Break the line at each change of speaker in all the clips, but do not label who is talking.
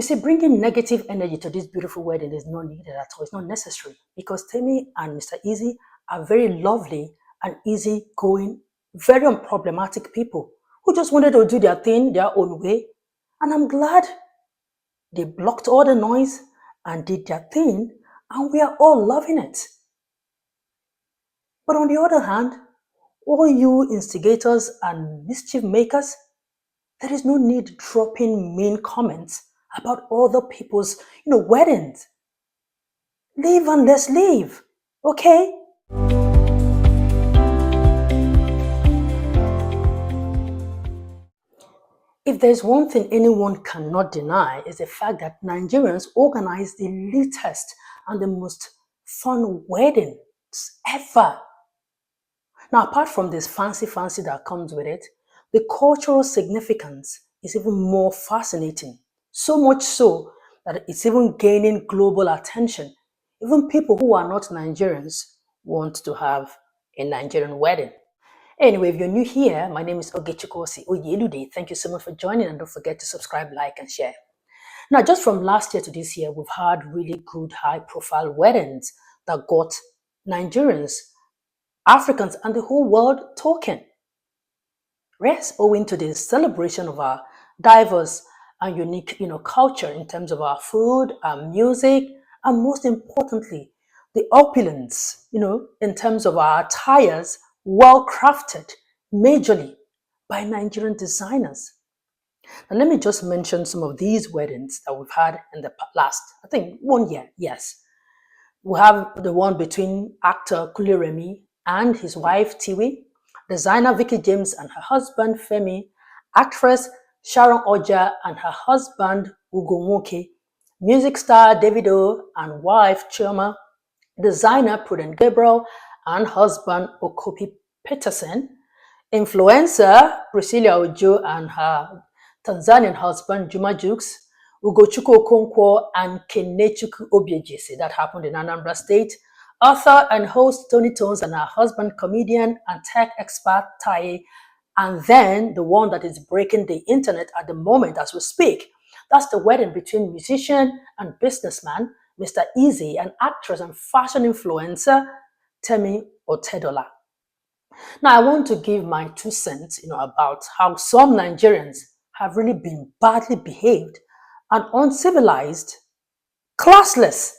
You see, bringing negative energy to this beautiful wedding is not needed at all. It's not necessary because Temi and Mr. Eazi are very lovely and easygoing, very unproblematic people who just wanted to do their thing their own way. And I'm glad they blocked all the noise and did their thing, and we are all loving it. But on the other hand, all you instigators and mischief makers, there is no need dropping mean comments about other people's, weddings. Live and let's live, okay? If there's one thing anyone cannot deny is the fact that Nigerians organize the latest and the most fun weddings ever. Now, apart from this fancy that comes with it, the cultural significance is even more fascinating. So much so that it's even gaining global attention. Even people who are not Nigerians want to have a Nigerian wedding. Anyway, if you're new here, my name is Osih-Oyelude. Thank you so much for joining, and don't forget to subscribe, like, and share. Now, just from last year to this year, we've had really good high-profile weddings that got Nigerians, Africans, and the whole world talking. Yes, owing to the celebration of our diverse and unique, culture in terms of our food, our music, and most importantly, the opulence, in terms of our attires, well crafted, majorly by Nigerian designers. Now, let me just mention some of these weddings that we've had in the last, I think, 1 year. Yes, we have the one between actor Kuliremi and his wife Tiwi, designer Vicky James and her husband Femi, actress Sharon Oja and her husband Ugonwoke, music star Davido and wife Chioma, designer Prudent Gabriel and husband Okopi Peterson, influencer Priscilla Ojo and her Tanzanian husband Juma Jukes, Ugochukwu Okonkwo and Kenechukwu Obiejese. That happened in Anambra State. Author and host Tony Tones and her husband, comedian and tech expert Taye. And then the one that is breaking the internet at the moment as we speak. That's the wedding between musician and businessman Mr. Eazi and actress and fashion influencer Temi Otedola. Now, I want to give my 2 cents, about how some Nigerians have really been badly behaved and uncivilized, classless,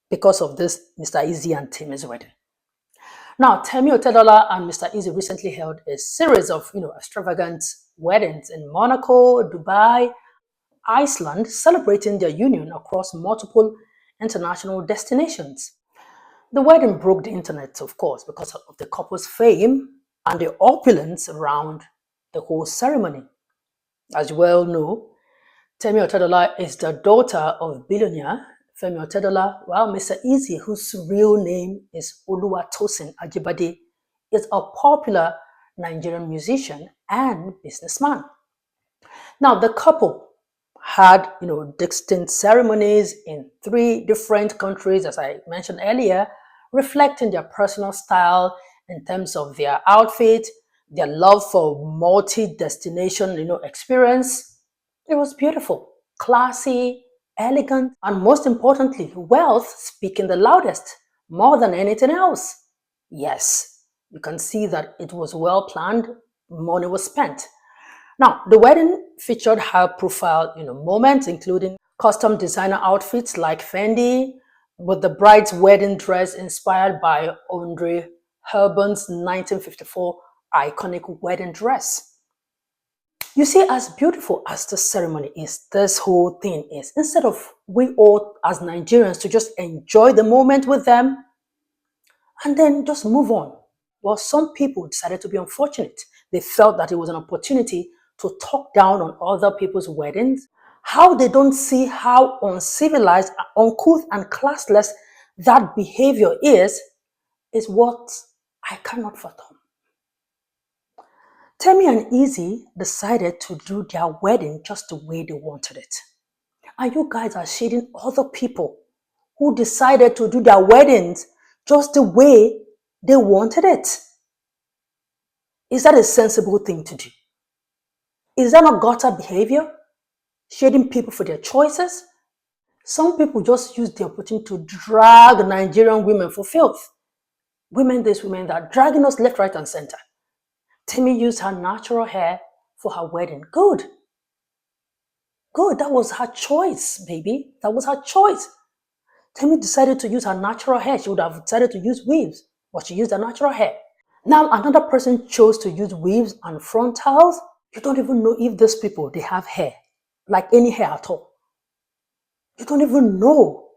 because of this Mr. Eazi and Temi's wedding. Now, Temi Otedola and Mr. Eazi recently held a series of, extravagant weddings in Monaco, Dubai, Iceland, celebrating their union across multiple international destinations. The wedding broke the internet, of course, because of the couple's fame and the opulence around the whole ceremony. As you well know, Temi Otedola is the daughter of billionaire Femi Otedola, while Mr. Eazi, whose real name is Oluwatosin Ajibade, is a popular Nigerian musician and businessman. Now, the couple had, distinct ceremonies in 3 different countries, as I mentioned earlier, reflecting their personal style in terms of their outfit, their love for multi-destination, experience. It was beautiful, classy, elegant, and most importantly, wealth speaking the loudest, more than anything else. Yes, you can see that it was well planned, money was spent. Now, the wedding featured high-profile, moments, including custom designer outfits like Fendi, with the bride's wedding dress inspired by Audrey Hepburn's 1954 iconic wedding dress. You see, as beautiful as the ceremony is, this whole thing is, instead of we all as Nigerians to just enjoy the moment with them and then just move on. Well, some people decided to be unfortunate. They felt that it was an opportunity to talk down on other people's weddings. How they don't see how uncivilized, uncouth, and classless that behavior is what I cannot fathom. Temi and Eazi decided to do their wedding just the way they wanted it. And you guys are shading other people who decided to do their weddings just the way they wanted it. Is that a sensible thing to do? Is that not gutter behavior? shading people for their choices. Some people just use the opportunity to drag Nigerian women for filth. Women this, women that, dragging us left, right, and center. Temi used her natural hair for her wedding. Good. Good. That was her choice, baby. That was her choice. Temi decided to use her natural hair. She would have decided to use weaves, but she used her natural hair. Now another person chose to use weaves and frontals. You don't even know if these people, they have hair, like any hair at all. You don't even know.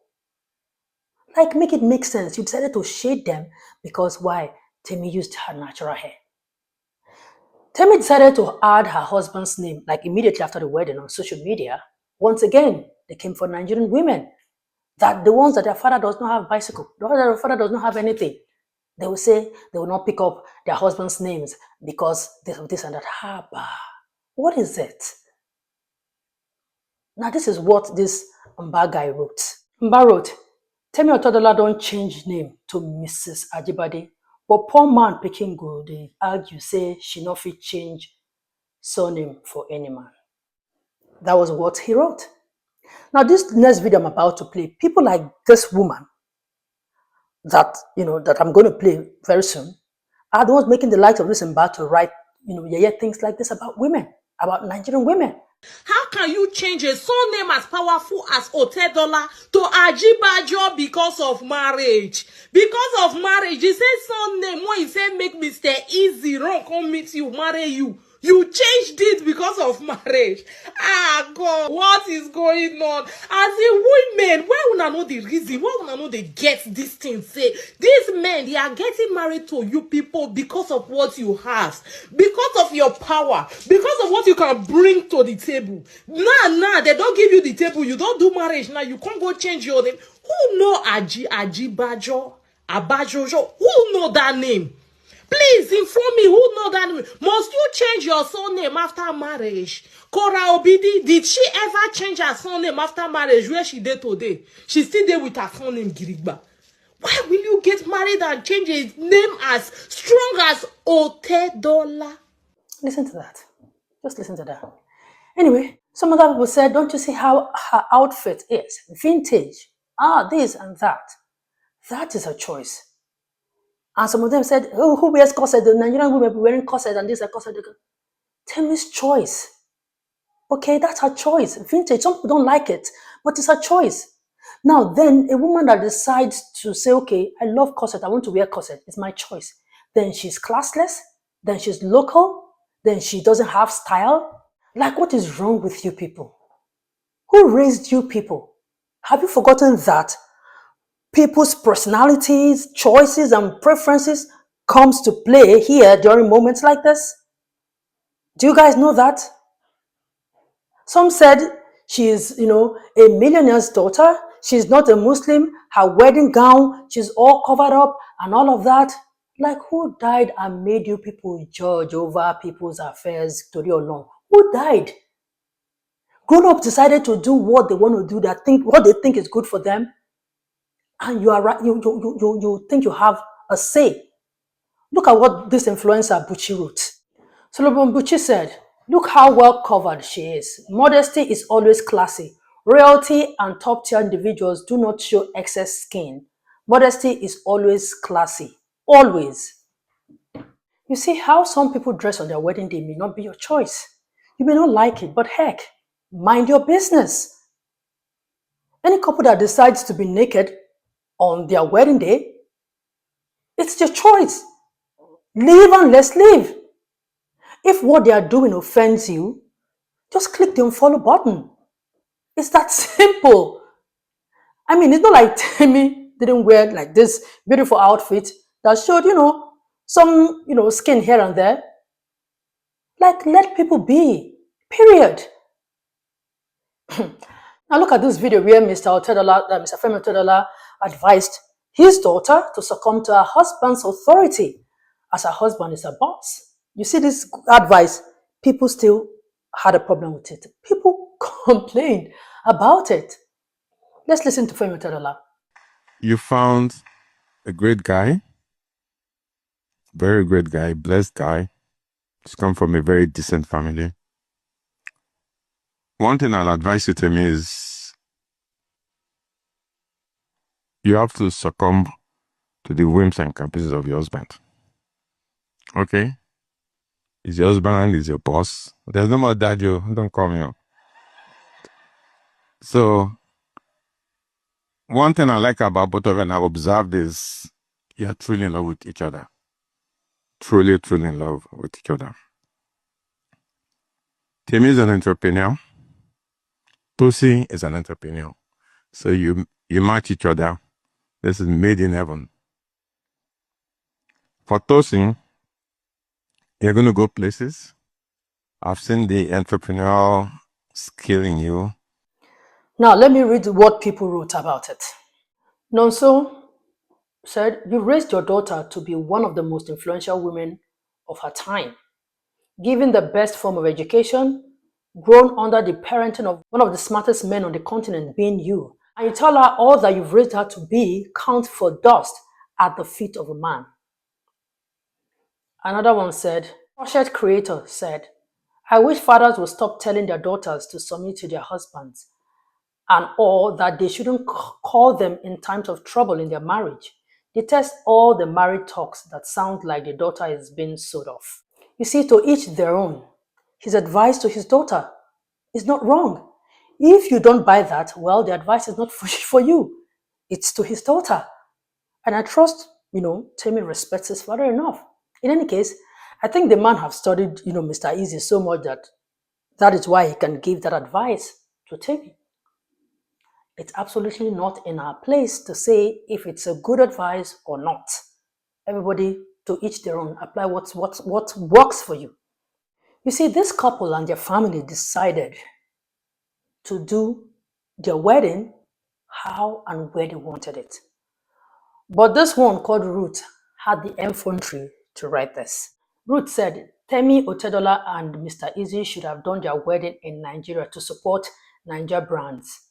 Like, make it make sense. You decided to shade them because why? Temi used her natural hair. Temi decided to add her husband's name, like immediately after the wedding on social media. Once again, they came for Nigerian women. That the ones that their father does not have bicycle, their father does not have anything. They will say they will not pick up their husband's names because this and that. Haba. What is it? Now this is what this Mba guy wrote. Mba wrote, Temi Otodola don't change name to Mrs. Ajibade, but poor man picking good, they argue, say she no fit change surname for any man. That was what he wrote. Now this next video I'm about to play, people like this woman that, that I'm going to play very soon, are the ones making the likes of this Mba to write, things like this about women, about Nigerian women.
How can you change a surname as powerful as Otedola to Ajibajo because of marriage? Because of marriage, he said surname when he said make Mr. Eazi run come meet you, marry you. You changed it because of marriage. Ah, God, what is going on? As a women, why una know the reason? Why una know they get this thing? Say, these men, they are getting married to you people because of what you have, because of your power, because of what you can bring to the table. Nah, they don't give you the table. You don't do marriage now. You can't go change your name. Who know Ajibajo, Abajojo? Who know that name? Please inform me who know that name. Must you change your surname after marriage? Kora Obidi, did she ever change her surname after marriage? Where she did today? She still there with her surname Girigba. Why will you get married and change his name as strong as Otedola?
Listen to that. Just listen to that. Anyway, some other people said, don't you see how her outfit is? Vintage. This and that. That is her choice. And some of them said, oh, who wears corset? The Nigerian women be wearing corset and this and corset. Temi's choice. Okay, that's her choice. Vintage. Some people don't like it, but it's her choice. Now, then a woman that decides to say, okay, I love corset, I want to wear corset, it's my choice. Then she's classless, then she's local, then she doesn't have style. Like, what is wrong with you people? Who raised you people? Have you forgotten that people's personalities, choices, and preferences comes to play here during moments like this? Do you guys know that? Some said she's, a millionaire's daughter. She's not a Muslim. Her wedding gown, she's all covered up and all of that. Like, who died and made you people judge over people's affairs to the alone? Who died? Grown up decided to do what they want to do, what they think is good for them. And you are right, you think you have a say. Look at what this influencer Buchi wrote. Solomon Buchi said, look how well covered she is. Modesty is always classy. Royalty and top-tier individuals do not show excess skin. Modesty is always classy. Always. You see how some people dress on their wedding day may not be your choice. You may not like it, but heck, mind your business. Any couple that decides to be naked on their wedding day, it's your choice. Live and let's live. If what they are doing offends you, just click the unfollow button. It's that simple. I mean, it's not like Temi didn't wear like this beautiful outfit that showed, some, skin here and there. Like, let people be. Period. Now look at this video where Mr. Femi Otedola advised his daughter to succumb to her husband's authority, as her husband is a boss. You see this advice, people still had a problem with it. People complained about it. Let's listen to Femi Otedola.
You found a great guy, very great guy, blessed guy. He's come from a very decent family. One thing I'll advise you to me is you have to succumb to the whims and caprices of your husband. Okay? He's your husband, he's your boss. There's no more dad, you don't call me up. So, one thing I like about both of you and I've observed is you're truly in love with each other. Truly, truly in love with each other. Temi is an entrepreneur. Osih is an entrepreneur. So you match each other. This is made in heaven. For Tosin, you're going to go places. I've seen the entrepreneurial skill in you.
Now, let me read what people wrote about it. Nonso said, you raised your daughter to be one of the most influential women of her time, given the best form of education, grown under the parenting of one of the smartest men on the continent, being you. And you tell her all that you've raised her to be counts for dust at the feet of a man. Another one said, Project Creator said, I wish fathers would stop telling their daughters to submit to their husbands and or that they shouldn't call them in times of trouble in their marriage. Detest all the married talks that sound like the daughter is being sold off. You see, to each their own. His advice to his daughter is not wrong. If you don't buy that, well, the advice is not for you. It's to his daughter. And I trust, Temi respects his father enough. In any case, I think the man have studied, Mr. Eazi so much that is why he can give that advice to Temi. It's absolutely not in our place to say if it's a good advice or not. Everybody, to each their own, apply what works for you. You see, this couple and their family decided to do their wedding how and where they wanted it. But this one called Ruth had the effrontery to write this. Ruth said, Temi Otedola and Mr. Eazi should have done their wedding in Nigeria to support Niger brands.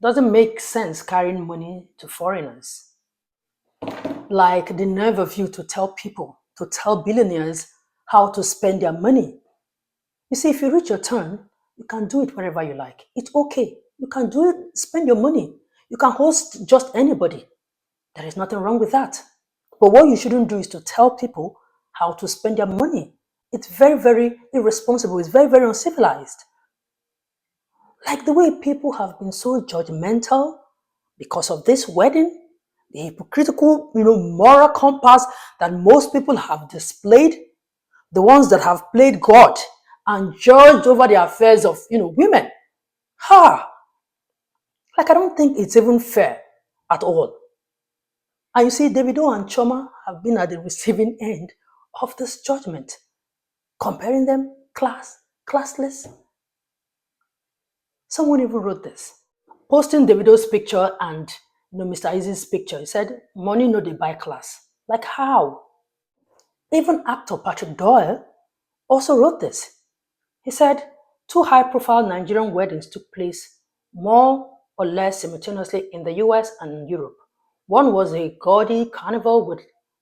Doesn't make sense carrying money to foreigners. Like the nerve of you to tell billionaires how to spend their money. You see, if you reach your turn, you can do it wherever you like. It's okay. You can do it, spend your money. You can host just anybody. There is nothing wrong with that. But what you shouldn't do is to tell people how to spend their money. It's very, very irresponsible. It's very, very uncivilized. Like the way people have been so judgmental because of this wedding, the hypocritical, moral compass that most people have displayed, the ones that have played God and judged over the affairs of, women. Like I don't think it's even fair at all. And you see, Davido and Choma have been at the receiving end of this judgment, comparing them classless. Someone even wrote this, posting Davido's picture and Mr. Eazi's picture. He said, "Money no dey buy class." Like how? Even actor Patrick Doyle also wrote this. He said, two high-profile Nigerian weddings took place more or less simultaneously in the US and Europe. One was a gaudy carnival with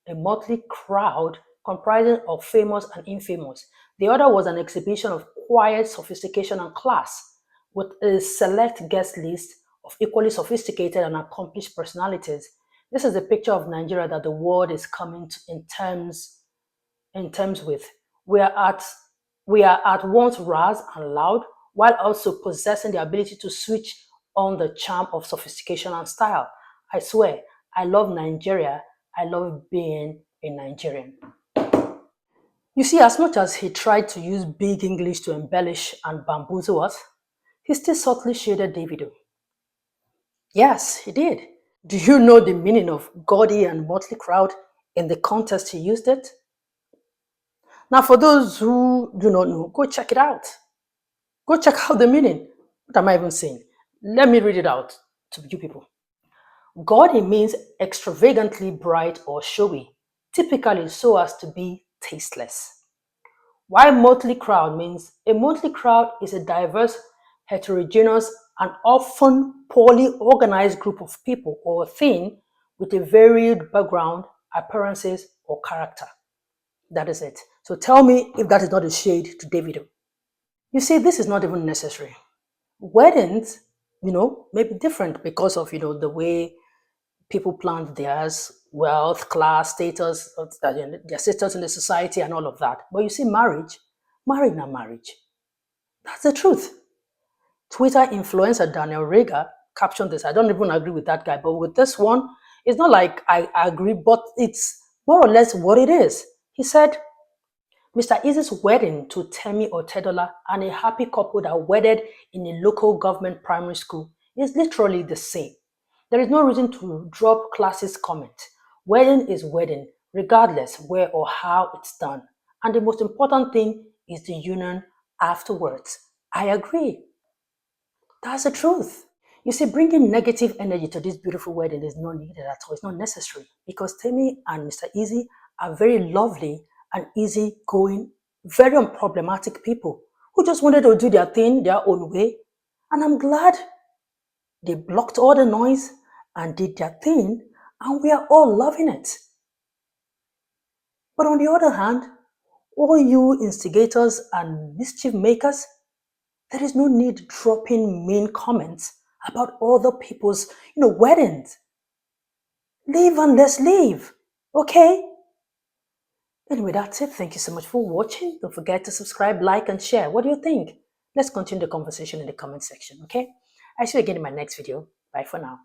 a motley crowd comprising of famous and infamous. The other was an exhibition of quiet sophistication and class, with a select guest list of equally sophisticated and accomplished personalities. This is a picture of Nigeria that the world is coming to in terms with. We are at once ras and loud, while also possessing the ability to switch on the charm of sophistication and style. I swear, I love Nigeria. I love being a Nigerian. You see, as much as he tried to use big English to embellish and bamboozle us, he still subtly shaded Davido. Yes, he did. Do you know the meaning of gaudy and motley crowd in the context he used it? Now, for those who do not know, go check it out. Go check out the meaning. What am I even saying? Let me read it out to you people. Gaudy means extravagantly bright or showy, typically so as to be tasteless. While motley crowd means a motley crowd is a diverse, heterogeneous, and often poorly organized group of people or thing with a varied background, appearances, or character. That is it. So tell me if that is not a shade to Davido. You see, this is not even necessary. Weddings, may be different because of, the way people plan theirs, wealth, class, status, their status in the society and all of that. But you see, marriage, not marriage. That's the truth. Twitter influencer Daniel Rager captioned this. I don't even agree with that guy, but with this one, it's not like I agree, but it's more or less what it is. He said, Mr. Eazi's wedding to Temi Otedola and a happy couple that wedded in a local government primary school is literally the same. There is no reason to drop classist comment. Wedding is wedding, regardless where or how it's done. And the most important thing is the union afterwards. I agree. That's the truth. You see, bringing negative energy to this beautiful wedding is not needed at all. It's not necessary because Temi and Mr. Eazi are very lovely and easygoing, very unproblematic people who just wanted to do their thing their own way. And I'm glad they blocked all the noise and did their thing, and we are all loving it. But on the other hand, all you instigators and mischief makers, there is no need dropping mean comments about other people's, weddings. Live and let's live, okay? Anyway, that's it. Thank you so much for watching. Don't forget to subscribe, like, and share. What do you think? Let's continue the conversation in the comment section, okay? I'll see you again in my next video. Bye for now.